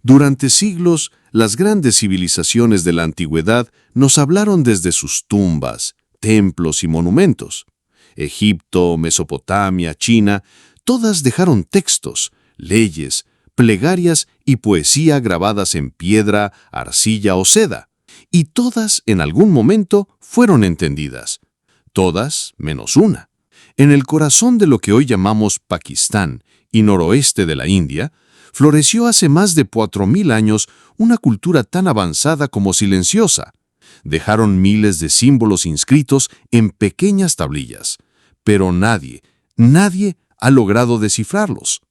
Durante siglos, las grandes civilizaciones de la antigüedad nos hablaron desde sus tumbas, templos y monumentos. Egipto, Mesopotamia, China, todas dejaron textos, leyes, plegarias y poesía grabadas en piedra, arcilla o seda, y todas en algún momento fueron entendidas. Todas menos una. En el corazón de lo que hoy llamamos Pakistán y noroeste de la India, floreció hace más de 4000 años una cultura tan avanzada como silenciosa. Dejaron miles de símbolos inscritos en pequeñas tablillas, pero nadie ha logrado descifrarlos.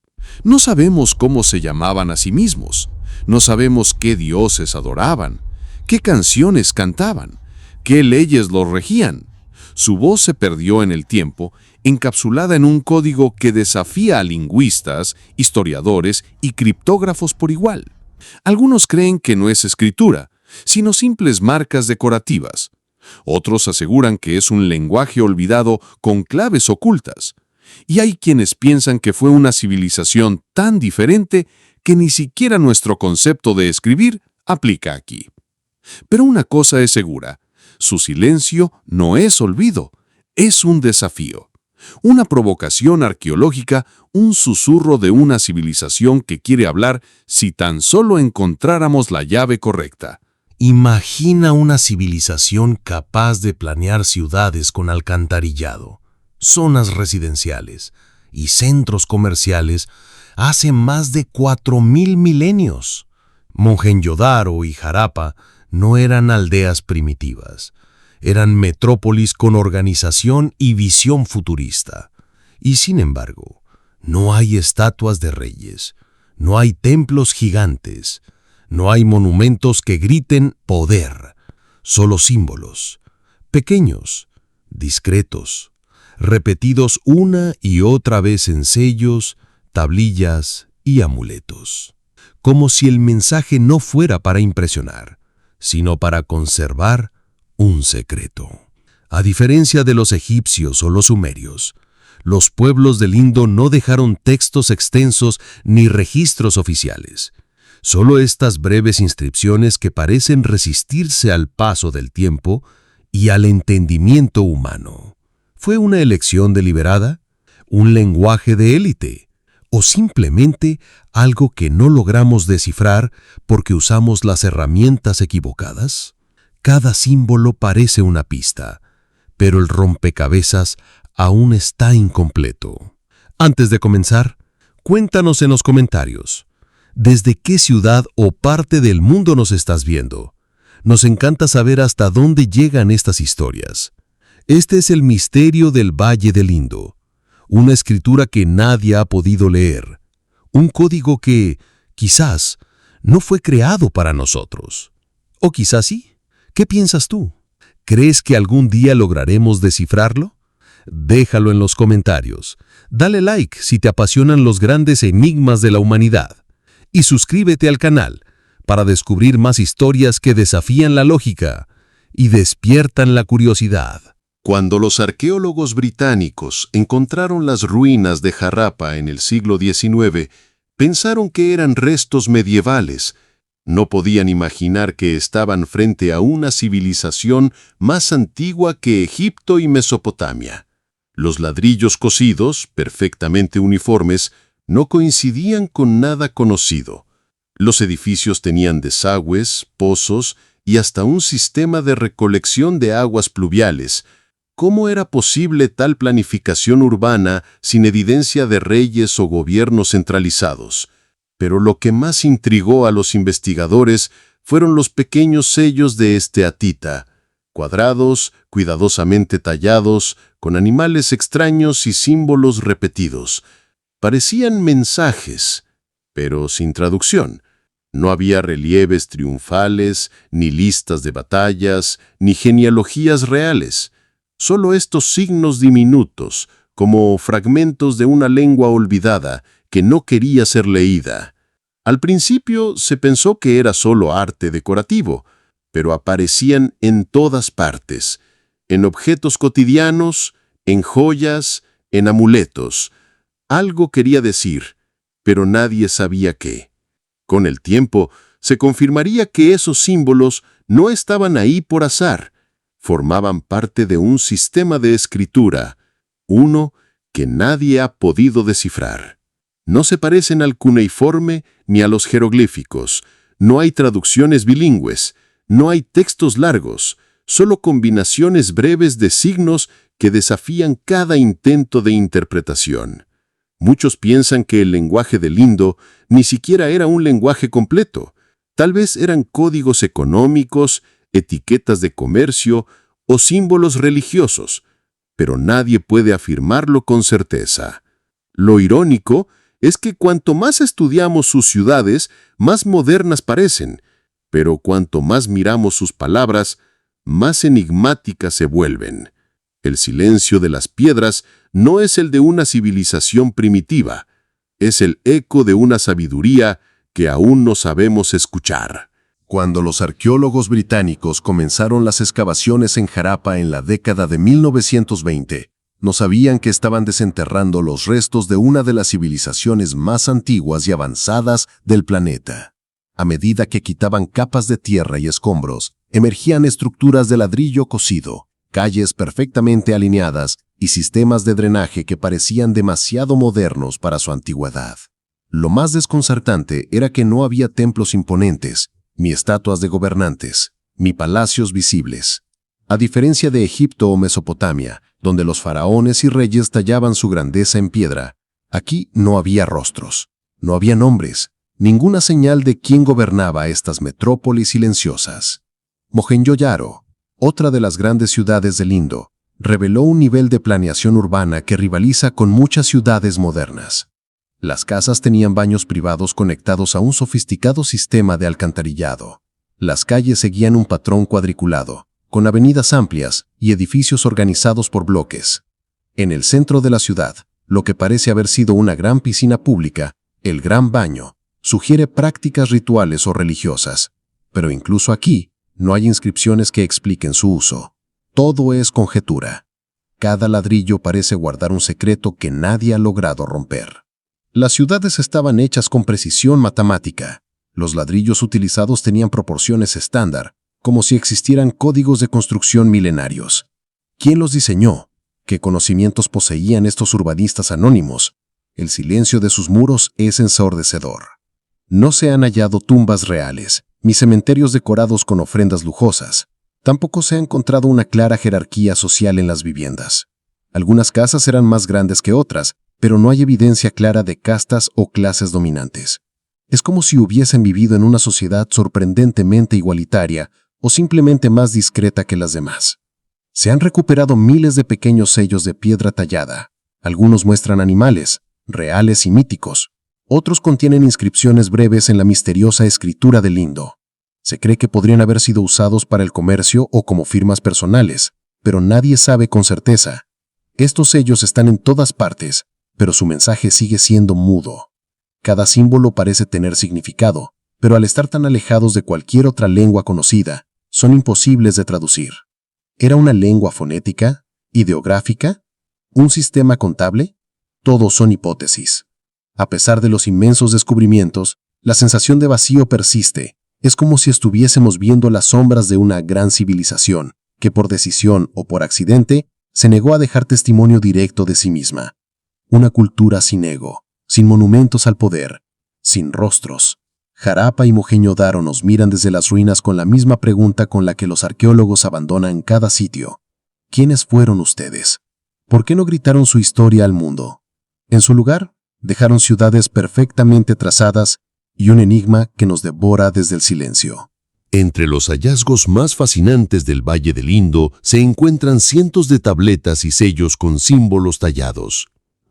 No sabemos cómo se llamaban a sí mismos, no sabemos qué dioses adoraban, qué canciones cantaban, qué leyes los regían. Su voz se perdió en el tiempo, encapsulada en un código que desafía a lingüistas, historiadores y criptógrafos por igual. Algunos creen que no es escritura, sino simples marcas decorativas. Otros aseguran que es un lenguaje olvidado con claves ocultas. Y hay quienes piensan que fue una civilización tan diferente que ni siquiera nuestro concepto de escribir aplica aquí. Pero una cosa es segura: su silencio no es olvido, es un desafío. Una provocación arqueológica, un susurro de una civilización que quiere hablar si tan solo encontráramos la llave correcta. Imagina una civilización capaz de planear ciudades con alcantarillado, zonas residenciales y centros comerciales hace más de 4000 milenios. Mohenjo-Daro y Harappa no eran aldeas primitivas, eran metrópolis con organización y visión futurista. Y sin embargo, no hay estatuas de reyes, no hay templos gigantes, no hay monumentos que griten poder, solo símbolos, pequeños, discretos, repetidos una y otra vez en sellos, tablillas y amuletos. Como si el mensaje no fuera para impresionar, sino para conservar un secreto. A diferencia de los egipcios o los sumerios, los pueblos del Indo no dejaron textos extensos ni registros oficiales. Solo estas breves inscripciones que parecen resistirse al paso del tiempo y al entendimiento humano. ¿Fue una elección deliberada? ¿Un lenguaje de élite? ¿O simplemente algo que no logramos descifrar porque usamos las herramientas equivocadas? Cada símbolo parece una pista, pero el rompecabezas aún está incompleto. Antes de comenzar, cuéntanos en los comentarios, ¿desde qué ciudad o parte del mundo nos estás viendo? Nos encanta saber hasta dónde llegan estas historias. Este es el misterio del Valle del Indo, una escritura que nadie ha podido leer, un código que, quizás, no fue creado para nosotros. O quizás sí. ¿Qué piensas tú? ¿Crees que algún día lograremos descifrarlo? Déjalo en los comentarios. Dale like si te apasionan los grandes enigmas de la humanidad. Y suscríbete al canal para descubrir más historias que desafían la lógica y despiertan la curiosidad. Cuando los arqueólogos británicos encontraron las ruinas de Harappa en el siglo XIX, pensaron que eran restos medievales. No podían imaginar que estaban frente a una civilización más antigua que Egipto y Mesopotamia. Los ladrillos cosidos, perfectamente uniformes, no coincidían con nada conocido. Los edificios tenían desagües, pozos y hasta un sistema de recolección de aguas pluviales. ¿Cómo era posible tal planificación urbana sin evidencia de reyes o gobiernos centralizados? Pero lo que más intrigó a los investigadores fueron los pequeños sellos de esteatita, cuadrados, cuidadosamente tallados, con animales extraños y símbolos repetidos. Parecían mensajes, pero sin traducción. No había relieves triunfales, ni listas de batallas, ni genealogías reales. Solo estos signos diminutos, como fragmentos de una lengua olvidada, que no quería ser leída. Al principio se pensó que era solo arte decorativo, pero aparecían en todas partes, en objetos cotidianos, en joyas, en amuletos. Algo quería decir, pero nadie sabía qué. Con el tiempo, se confirmaría que esos símbolos no estaban ahí por azar, formaban parte de un sistema de escritura, uno que nadie ha podido descifrar. No se parecen al cuneiforme ni a los jeroglíficos, no hay traducciones bilingües, no hay textos largos, solo combinaciones breves de signos que desafían cada intento de interpretación. Muchos piensan que el lenguaje del Indo ni siquiera era un lenguaje completo. Tal vez eran códigos económicos, etiquetas de comercio o símbolos religiosos, pero nadie puede afirmarlo con certeza. Lo irónico es que cuanto más estudiamos sus ciudades, más modernas parecen, pero cuanto más miramos sus palabras, más enigmáticas se vuelven. El silencio de las piedras no es el de una civilización primitiva, es el eco de una sabiduría que aún no sabemos escuchar. Cuando los arqueólogos británicos comenzaron las excavaciones en Harappa en la década de 1920, no sabían que estaban desenterrando los restos de una de las civilizaciones más antiguas y avanzadas del planeta. A medida que quitaban capas de tierra y escombros, emergían estructuras de ladrillo cocido, calles perfectamente alineadas y sistemas de drenaje que parecían demasiado modernos para su antigüedad. Lo más desconcertante era que no había templos imponentes, ni estatuas de gobernantes, ni palacios visibles. A diferencia de Egipto o Mesopotamia, donde los faraones y reyes tallaban su grandeza en piedra, aquí no había rostros, no había nombres, ninguna señal de quién gobernaba estas metrópolis silenciosas. Mohenjo-Daro, otra de las grandes ciudades del Indo, reveló un nivel de planeación urbana que rivaliza con muchas ciudades modernas. Las casas tenían baños privados conectados a un sofisticado sistema de alcantarillado. Las calles seguían un patrón cuadriculado, con avenidas amplias y edificios organizados por bloques. En el centro de la ciudad, lo que parece haber sido una gran piscina pública, el Gran Baño, sugiere prácticas rituales o religiosas. Pero incluso aquí, no hay inscripciones que expliquen su uso. Todo es conjetura. Cada ladrillo parece guardar un secreto que nadie ha logrado romper. Las ciudades estaban hechas con precisión matemática. Los ladrillos utilizados tenían proporciones estándar, como si existieran códigos de construcción milenarios. ¿Quién los diseñó? ¿Qué conocimientos poseían estos urbanistas anónimos? El silencio de sus muros es ensordecedor. No se han hallado tumbas reales, ni cementerios decorados con ofrendas lujosas. Tampoco se ha encontrado una clara jerarquía social en las viviendas. Algunas casas eran más grandes que otras, pero no hay evidencia clara de castas o clases dominantes. Es como si hubiesen vivido en una sociedad sorprendentemente igualitaria o simplemente más discreta que las demás. Se han recuperado miles de pequeños sellos de piedra tallada. Algunos muestran animales, reales y míticos. Otros contienen inscripciones breves en la misteriosa escritura del Indo. Se cree que podrían haber sido usados para el comercio o como firmas personales, pero nadie sabe con certeza. Estos sellos están en todas partes, pero su mensaje sigue siendo mudo. Cada símbolo parece tener significado, pero al estar tan alejados de cualquier otra lengua conocida, son imposibles de traducir. ¿Era una lengua fonética? ¿Ideográfica? ¿Un sistema contable? Todos son hipótesis. A pesar de los inmensos descubrimientos, la sensación de vacío persiste. Es como si estuviésemos viendo las sombras de una gran civilización, que por decisión o por accidente, se negó a dejar testimonio directo de sí misma. Una cultura sin ego, sin monumentos al poder, sin rostros. Harappa y Mohenjo-Daro nos miran desde las ruinas con la misma pregunta con la que los arqueólogos abandonan cada sitio. ¿Quiénes fueron ustedes? ¿Por qué no gritaron su historia al mundo? En su lugar, dejaron ciudades perfectamente trazadas y un enigma que nos devora desde el silencio. Entre los hallazgos más fascinantes del Valle del Indo se encuentran cientos de tabletas y sellos con símbolos tallados.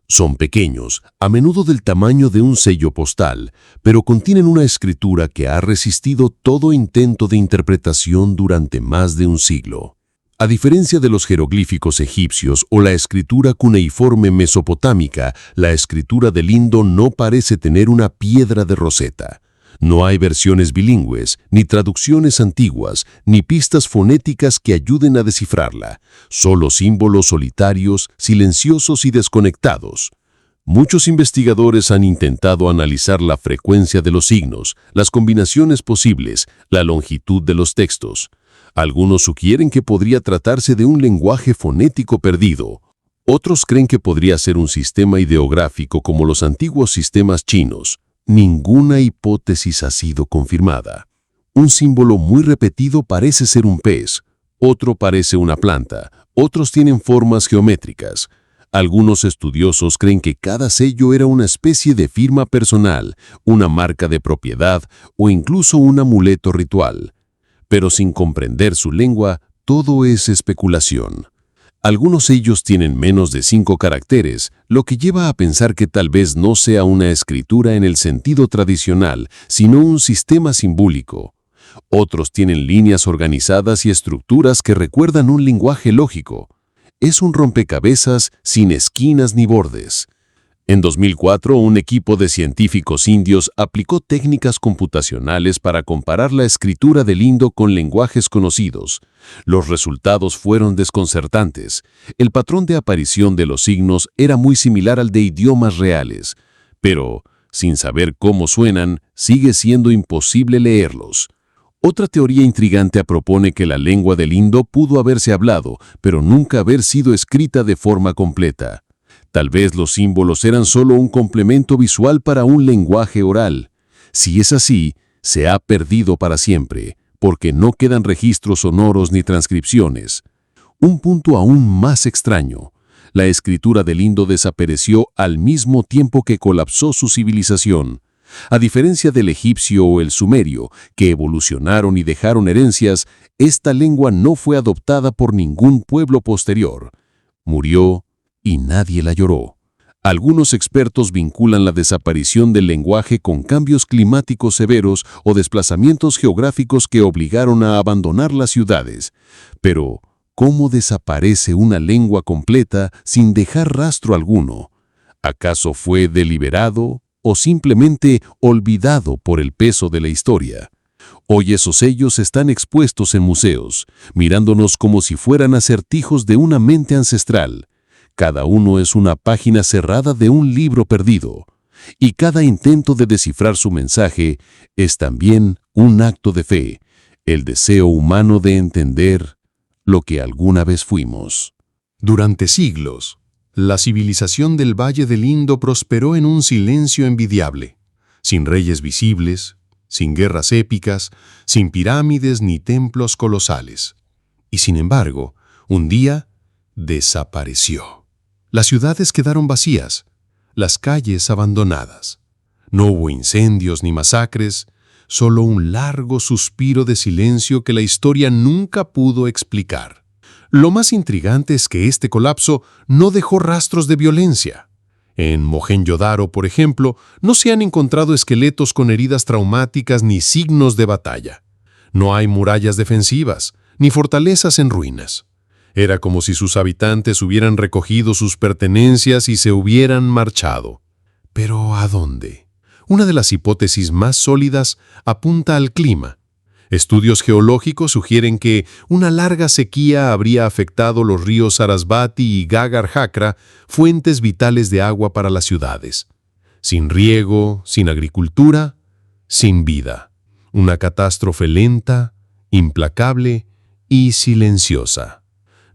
Son pequeños, a menudo del tamaño de un sello postal, pero contienen una escritura que ha resistido todo intento de interpretación durante más de un siglo. A diferencia de los jeroglíficos egipcios o la escritura cuneiforme mesopotámica, la escritura del Indo no parece tener una piedra de Rosetta. No hay versiones bilingües, ni traducciones antiguas, ni pistas fonéticas que ayuden a descifrarla. Solo símbolos solitarios, silenciosos y desconectados. Muchos investigadores han intentado analizar la frecuencia de los signos, las combinaciones posibles, la longitud de los textos. Algunos sugieren que podría tratarse de un lenguaje fonético perdido. Otros creen que podría ser un sistema ideográfico como los antiguos sistemas chinos. Ninguna hipótesis ha sido confirmada. Un símbolo muy repetido parece ser un pez, otro parece una planta, otros tienen formas geométricas. Algunos estudiosos creen que cada sello era una especie de firma personal, una marca de propiedad o incluso un amuleto ritual. Pero sin comprender su lengua, todo es especulación. Algunos sellos tienen menos de 5 caracteres, lo que lleva a pensar que tal vez no sea una escritura en el sentido tradicional, sino un sistema simbólico. Otros tienen líneas organizadas y estructuras que recuerdan un lenguaje lógico. Es un rompecabezas sin esquinas ni bordes. En 2004, un equipo de científicos indios aplicó técnicas computacionales para comparar la escritura del indo con lenguajes conocidos. Los resultados fueron desconcertantes. El patrón de aparición de los signos era muy similar al de idiomas reales, pero, sin saber cómo suenan, sigue siendo imposible leerlos. Otra teoría intrigante propone que la lengua del indo pudo haberse hablado, pero nunca haber sido escrita de forma completa. Tal vez los símbolos eran solo un complemento visual para un lenguaje oral. Si es así, se ha perdido para siempre, porque no quedan registros sonoros ni transcripciones. Un punto aún más extraño. La escritura del indo desapareció al mismo tiempo que colapsó su civilización. A diferencia del egipcio o el sumerio, que evolucionaron y dejaron herencias, esta lengua no fue adoptada por ningún pueblo posterior. Murió y nadie la lloró. Algunos expertos vinculan la desaparición del lenguaje con cambios climáticos severos o desplazamientos geográficos que obligaron a abandonar las ciudades. Pero, ¿cómo desaparece una lengua completa sin dejar rastro alguno? ¿Acaso fue deliberado o simplemente olvidado por el peso de la historia? Hoy esos sellos están expuestos en museos, mirándonos como si fueran acertijos de una mente ancestral. Cada uno es una página cerrada de un libro perdido, y cada intento de descifrar su mensaje es también un acto de fe, el deseo humano de entender lo que alguna vez fuimos. Durante siglos, la civilización del Valle del Indo prosperó en un silencio envidiable, sin reyes visibles, sin guerras épicas, sin pirámides ni templos colosales. Y sin embargo, un día desapareció. Las ciudades quedaron vacías, las calles abandonadas. No hubo incendios ni masacres, solo un largo suspiro de silencio que la historia nunca pudo explicar. Lo más intrigante es que este colapso no dejó rastros de violencia. En Mohenjo-Daro, por ejemplo, no se han encontrado esqueletos con heridas traumáticas ni signos de batalla. No hay murallas defensivas, ni fortalezas en ruinas. Era como si sus habitantes hubieran recogido sus pertenencias y se hubieran marchado. ¿Pero a dónde? Una de las hipótesis más sólidas apunta al clima. Estudios geológicos sugieren que una larga sequía habría afectado los ríos Sarasvati y Gagar-Hakra, fuentes vitales de agua para las ciudades. Sin riego, sin agricultura, sin vida. Una catástrofe lenta, implacable y silenciosa.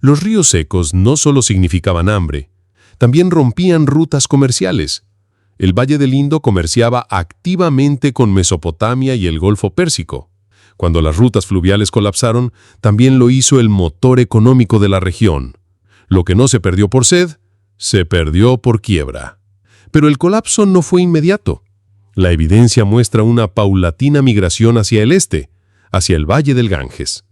Los ríos secos no solo significaban hambre, también rompían rutas comerciales. El Valle del Indo comerciaba activamente con Mesopotamia y el Golfo Pérsico. Cuando las rutas fluviales colapsaron, también lo hizo el motor económico de la región. Lo que no se perdió por sed, se perdió por quiebra. Pero el colapso no fue inmediato. La evidencia muestra una paulatina migración hacia el este, hacia el Valle del Ganges.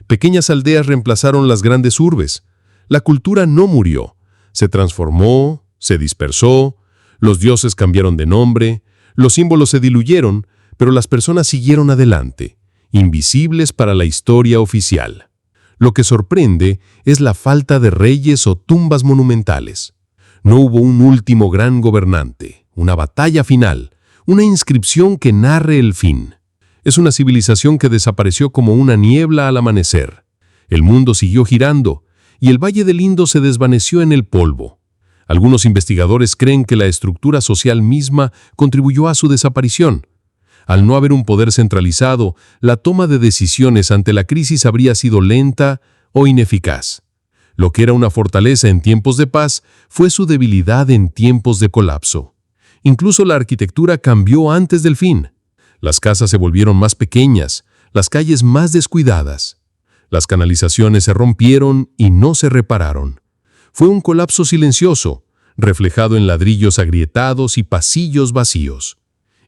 Pequeñas aldeas reemplazaron las grandes urbes. La cultura no murió, se transformó, se dispersó, los dioses cambiaron de nombre, los símbolos se diluyeron, pero las personas siguieron adelante, invisibles para la historia oficial. Lo que sorprende es la falta de reyes o tumbas monumentales. No hubo un último gran gobernante, una batalla final, una inscripción que narre el fin. Es una civilización que desapareció como una niebla al amanecer. El mundo siguió girando, y el Valle del Indo se desvaneció en el polvo. Algunos investigadores creen que la estructura social misma contribuyó a su desaparición. Al no haber un poder centralizado, la toma de decisiones ante la crisis habría sido lenta o ineficaz. Lo que era una fortaleza en tiempos de paz fue su debilidad en tiempos de colapso. Incluso la arquitectura cambió antes del fin. Las casas se volvieron más pequeñas, las calles más descuidadas. Las canalizaciones se rompieron y no se repararon. Fue un colapso silencioso, reflejado en ladrillos agrietados y pasillos vacíos.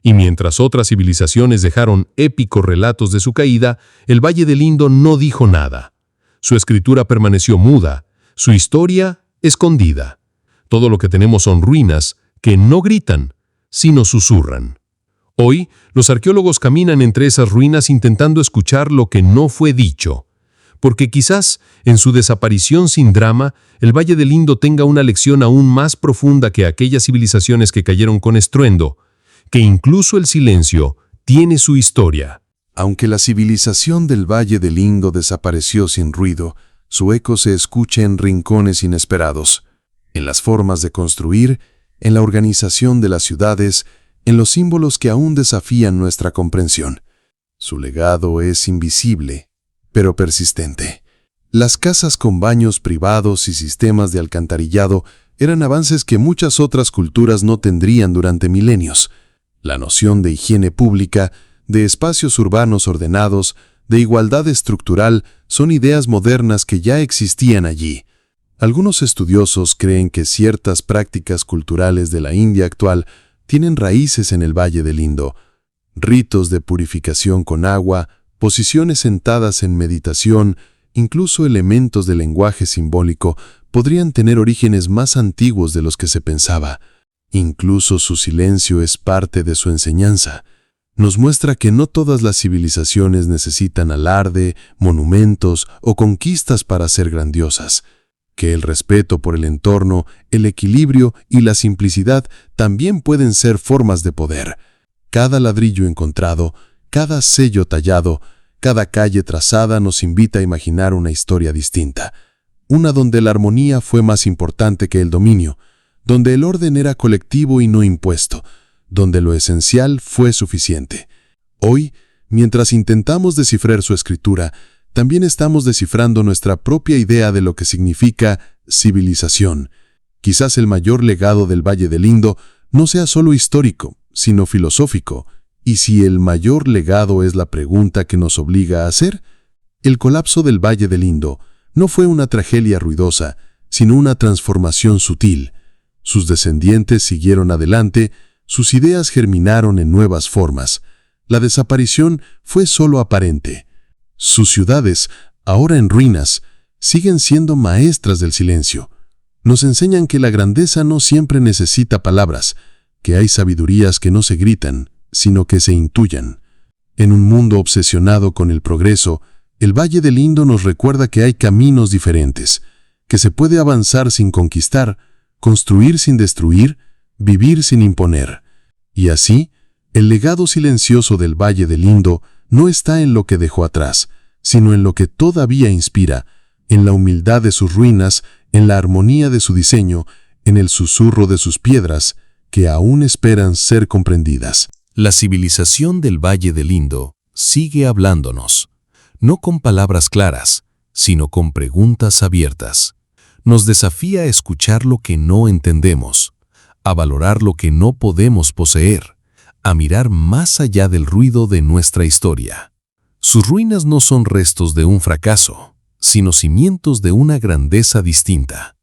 Y mientras otras civilizaciones dejaron épicos relatos de su caída, el Valle del Indo no dijo nada. Su escritura permaneció muda, su historia escondida. Todo lo que tenemos son ruinas que no gritan, sino susurran. Hoy, los arqueólogos caminan entre esas ruinas intentando escuchar lo que no fue dicho. Porque quizás, en su desaparición sin drama, el Valle del Indo tenga una lección aún más profunda que aquellas civilizaciones que cayeron con estruendo, que incluso el silencio tiene su historia. Aunque la civilización del Valle del Indo desapareció sin ruido, su eco se escucha en rincones inesperados, en las formas de construir, en la organización de las ciudades, en los símbolos que aún desafían nuestra comprensión. Su legado es invisible, pero persistente. Las casas con baños privados y sistemas de alcantarillado eran avances que muchas otras culturas no tendrían durante milenios. La noción de higiene pública, de espacios urbanos ordenados, de igualdad estructural, son ideas modernas que ya existían allí. Algunos estudiosos creen que ciertas prácticas culturales de la India actual tienen raíces en el Valle del Indo. Ritos de purificación con agua, posiciones sentadas en meditación, incluso elementos de lenguaje simbólico, podrían tener orígenes más antiguos de los que se pensaba. Incluso su silencio es parte de su enseñanza. Nos muestra que no todas las civilizaciones necesitan alarde, monumentos o conquistas para ser grandiosas. Que el respeto por el entorno, el equilibrio y la simplicidad también pueden ser formas de poder. Cada ladrillo encontrado, cada sello tallado, cada calle trazada nos invita a imaginar una historia distinta. Una donde la armonía fue más importante que el dominio, donde el orden era colectivo y no impuesto, donde lo esencial fue suficiente. Hoy, mientras intentamos descifrar su escritura, también estamos descifrando nuestra propia idea de lo que significa civilización. Quizás el mayor legado del Valle del Indo no sea solo histórico, sino filosófico. ¿Y si el mayor legado es la pregunta que nos obliga a hacer? El colapso del Valle del Indo no fue una tragedia ruidosa, sino una transformación sutil. Sus descendientes siguieron adelante, sus ideas germinaron en nuevas formas. La desaparición fue solo aparente. Sus ciudades, ahora en ruinas, siguen siendo maestras del silencio. Nos enseñan que la grandeza no siempre necesita palabras, que hay sabidurías que no se gritan, sino que se intuyan. En un mundo obsesionado con el progreso, el Valle del Indo nos recuerda que hay caminos diferentes, que se puede avanzar sin conquistar, construir sin destruir, vivir sin imponer. Y así, el legado silencioso del Valle del Indo no está en lo que dejó atrás, sino en lo que todavía inspira, en la humildad de sus ruinas, en la armonía de su diseño, en el susurro de sus piedras, que aún esperan ser comprendidas. La civilización del Valle del Indo sigue hablándonos, no con palabras claras, sino con preguntas abiertas. Nos desafía a escuchar lo que no entendemos, a valorar lo que no podemos poseer, a mirar más allá del ruido de nuestra historia. Sus ruinas no son restos de un fracaso, sino cimientos de una grandeza distinta.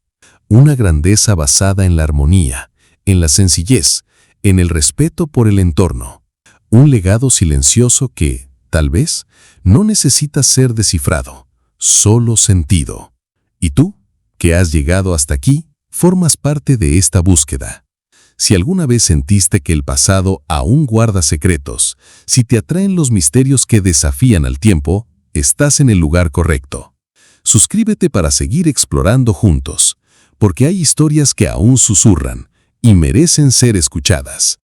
Una grandeza basada en la armonía, en la sencillez, en el respeto por el entorno. Un legado silencioso que, tal vez, no necesita ser descifrado, solo sentido. ¿Y tú, que has llegado hasta aquí, formas parte de esta búsqueda? Si alguna vez sentiste que el pasado aún guarda secretos, si te atraen los misterios que desafían al tiempo, estás en el lugar correcto. Suscríbete para seguir explorando juntos, porque hay historias que aún susurran y merecen ser escuchadas.